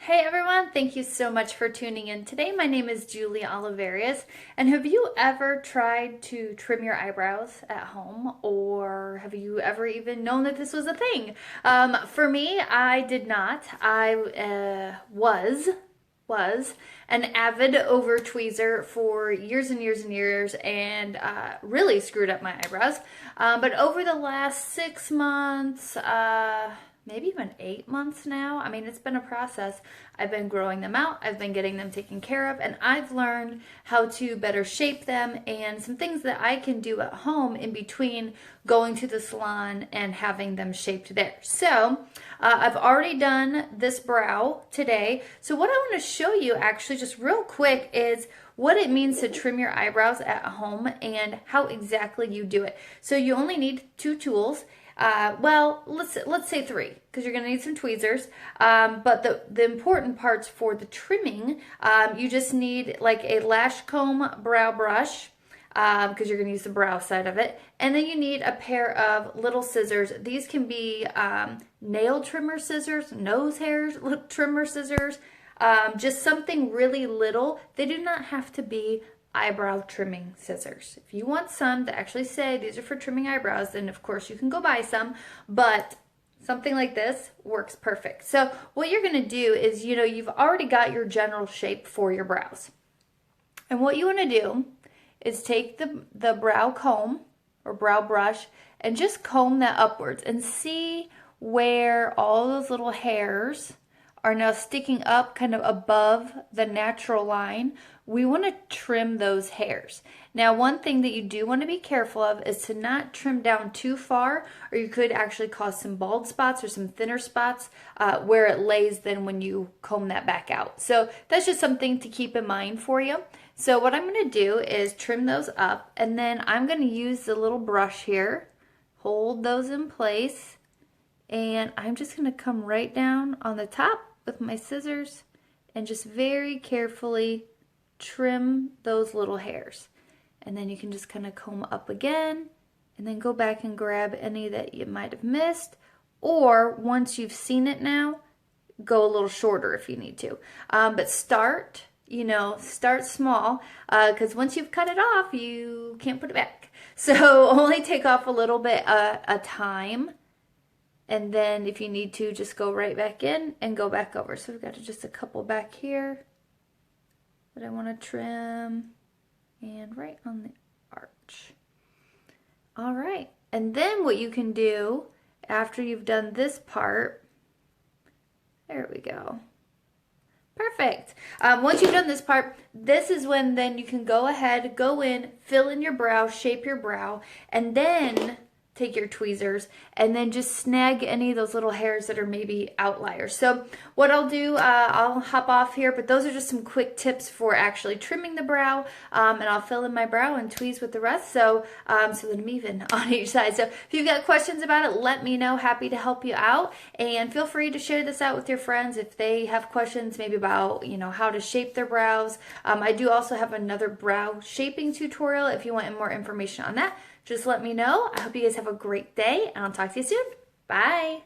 Hey everyone, thank you so much for tuning in today. My name is Julie Oliverius, and have you ever tried to trim your eyebrows at home, or have you ever even known that this was a thing? For me, I did not. I was an avid over-tweezer for years and years and years, and really screwed up my eyebrows. But over the last 6 months, maybe even 8 months now. I mean, it's been a process. I've been growing them out, I've been getting them taken care of, and I've learned how to better shape them and some things that I can do at home in between going to the salon and having them shaped there. So I've already done this brow today. So what I want to show you actually just real quick is what it means to trim your eyebrows at home and how exactly you do it. So you only need two tools. Well, let's say three, because you're going to need some tweezers. But the important parts for the trimming, you just need like a lash comb brow brush, because you're going to use the brow side of it. And then you need a pair of little scissors. These can be nail trimmer scissors, nose hairs trimmer scissors, just something really little. They do not have to be eyebrow trimming scissors. If you want some that actually say these are for trimming eyebrows, then of course you can go buy some, but something like this works perfect. So what you're going to do is, you've already got your general shape for your brows. And what you want to do is take the brow comb or brow brush and just comb that upwards and see where all those little hairs are now sticking up kind of above the natural line. We want to trim those hairs. Now, one thing that you do want to be careful of is to not trim down too far, or you could actually cause some bald spots or some thinner spots where it lays then when you comb that back out. So that's just something to keep in mind for you. So what I'm going to do is trim those up, and then I'm going to use the little brush here, hold those in place, and I'm just going to come right down on the top with my scissors and just very carefully trim those little hairs. And then you can just kind of comb up again and then go back and grab any that you might have missed, or once you've seen it now, go a little shorter if you need to. But start small, because once you've cut it off, you can't put it back. So only take off a little bit at a time. And then if you need to, just go right back in and go back over. So we've got just a couple back here that I want to trim, and right on the arch. All right. And then what you can do after you've done this part, there we go. Perfect. Once you've done this part, this is when then you can go ahead, go in, fill in your brow, shape your brow, and then take your tweezers and then just snag any of those little hairs that are maybe outliers. So what I'll do, I'll hop off here, but those are just some quick tips for actually trimming the brow, and I'll fill in my brow and tweeze with the rest, so that I'm even on each side. So if you've got questions about it, let me know. Happy to help you out, and feel free to share this out with your friends if they have questions maybe about how to shape their brows. I do also have another brow shaping tutorial if you want more information on that. Just let me know. I hope you guys have a great day, and I'll talk to you soon. Bye.